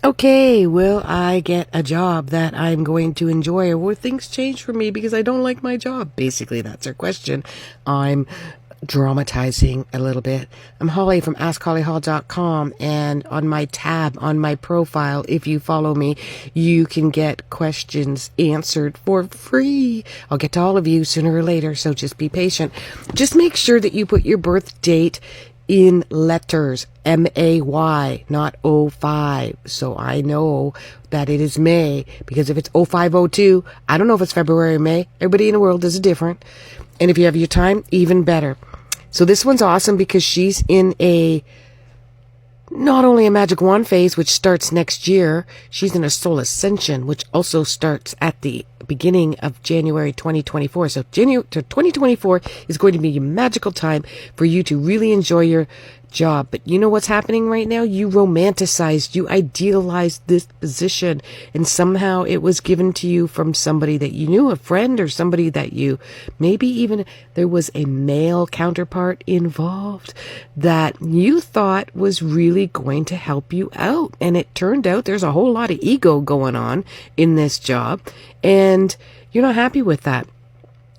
Okay, will I get a job that I'm going to enjoy, or will things change for me because I don't like my job? Basically, that's our question. I'm dramatizing a little bit. I'm Holly from AskHollyHall.com, and on my tab, on my profile, if you follow me, you can get questions answered for free. I'll get to all of you sooner or later, so just be patient. Just make sure that you put your birth date in letters, M-A-Y, not 05. So I know that it is May, because if it's 0502, I don't know if it's February or May. Everybody in the world does it different. And if you have your time, even better. So this one's awesome because she's in not only a magic wand phase, which starts next year, she's in a soul ascension, which also starts at the beginning of January 2024. So January 2024 is going to be a magical time for you to really enjoy your job. But you know what's happening right now? You romanticized, you idealized this position, and somehow it was given to you from somebody that you knew, a friend, or somebody that you, maybe even there was a male counterpart involved that you thought was really going to help you out. And it turned out there's a whole lot of ego going on in this job, and you're not happy with that.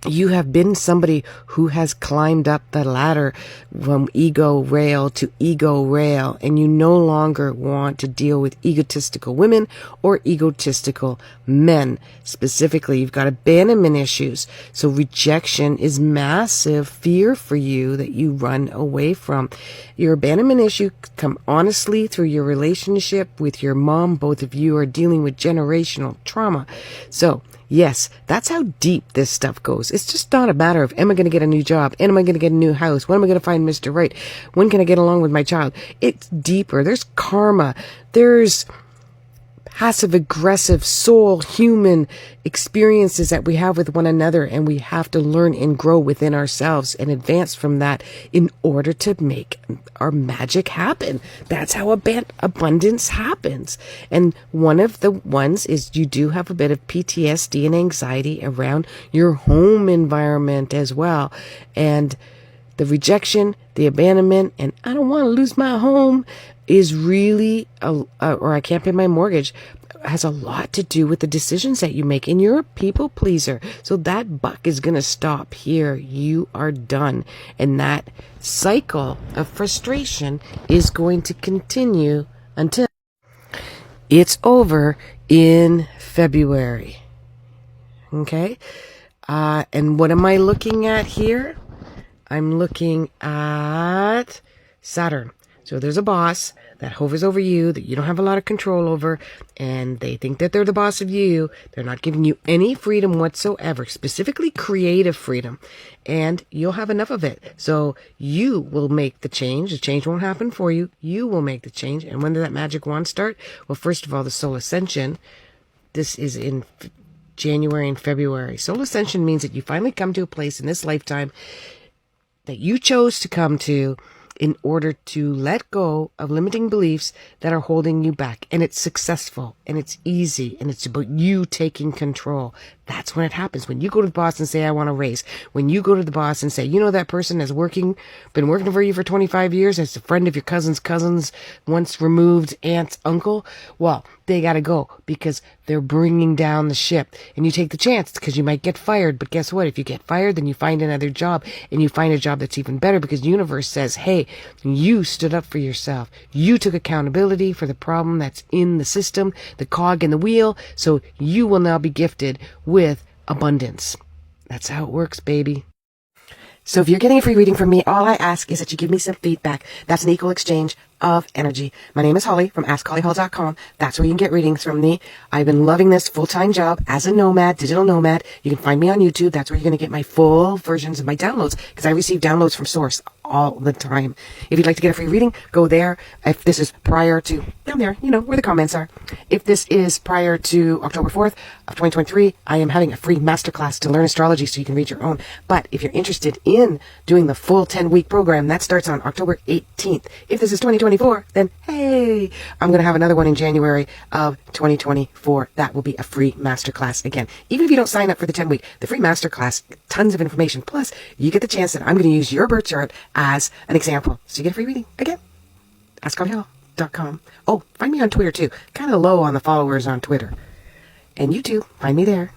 You have been somebody who has climbed up the ladder from ego rail to ego rail, and you no longer want to deal with egotistical women or egotistical men. Specifically, you've got abandonment issues. So rejection is massive fear for you that you run away from. Your abandonment issue come honestly through your relationship with your mom. Both of you are dealing with generational trauma. So yes, that's how deep this stuff goes. It's just not a matter of, am I going to get a new job? And am I going to get a new house? When am I going to find Mr. Right? When can I get along with my child? It's deeper. There's karma. There's passive aggressive soul human experiences that we have with one another, and we have to learn and grow within ourselves and advance from that in order to make our magic happen. That's how abundance happens. And one of the ones is you do have a bit of PTSD and anxiety around your home environment as well. And the rejection, the abandonment, and I don't want to lose my home is really, or I can't pay my mortgage, has a lot to do with the decisions that you make. And you're a people pleaser. So that buck is going to stop here. You are done. And that cycle of frustration is going to continue until it's over in February. Okay? And what am I looking at here? I'm looking at Saturn. So there's a boss that hovers over you that you don't have a lot of control over, and they think that they're the boss of you. They're not giving you any freedom whatsoever, specifically creative freedom, and you'll have enough of it. So you will make the change. The change won't happen for you. You will make the change. And when did that magic wand start? Well, first of all, the soul ascension. This is in January and February. Soul ascension means that you finally come to a place in this lifetime that you chose to come to in order to let go of limiting beliefs that are holding you back. And it's successful, and it's easy, and it's about you taking control. That's when it happens. When you go to the boss and say, I want to raise. When you go to the boss and say, you know, that person has been working for you for 25 years, as a friend of your cousin's once removed aunt's uncle. Well, they got to go because they're bringing down the ship. And you take the chance because you might get fired. But guess what? If you get fired, then you find another job, and you find a job that's even better because the universe says, hey, you stood up for yourself. You took accountability for the problem that's in the system, the cog in the wheel. So you will now be gifted with abundance. That's how it works, baby. So if you're getting a free reading from me, all I ask is that you give me some feedback. That's an equal exchange of energy. My name is Holly from AskHollyHall.com. That's where you can get readings from me. I've been loving this full-time job as a nomad, digital nomad. You can find me on YouTube. That's where you're going to get my full versions of my downloads, because I receive downloads from Source all the time. If you'd like to get a free reading, go there. If this is prior to, down there, you know, where the comments are. If this is prior to October 4th of 2023, I am having a free masterclass to learn astrology so you can read your own. But if you're interested in doing the full 10-week program, that starts on October 18th. If this is 2024, then hey, I'm going to have another one in January of 2024. That will be a free masterclass again. Even if you don't sign up for the 10-week, the free masterclass, tons of information. Plus, you get the chance that I'm going to use your birth chart as an example. So you get a free reading again. Ask Holly Hall. AskHollyHall.com. Oh, find me on Twitter too. Kind of low on the followers on Twitter. And you too. Find me there.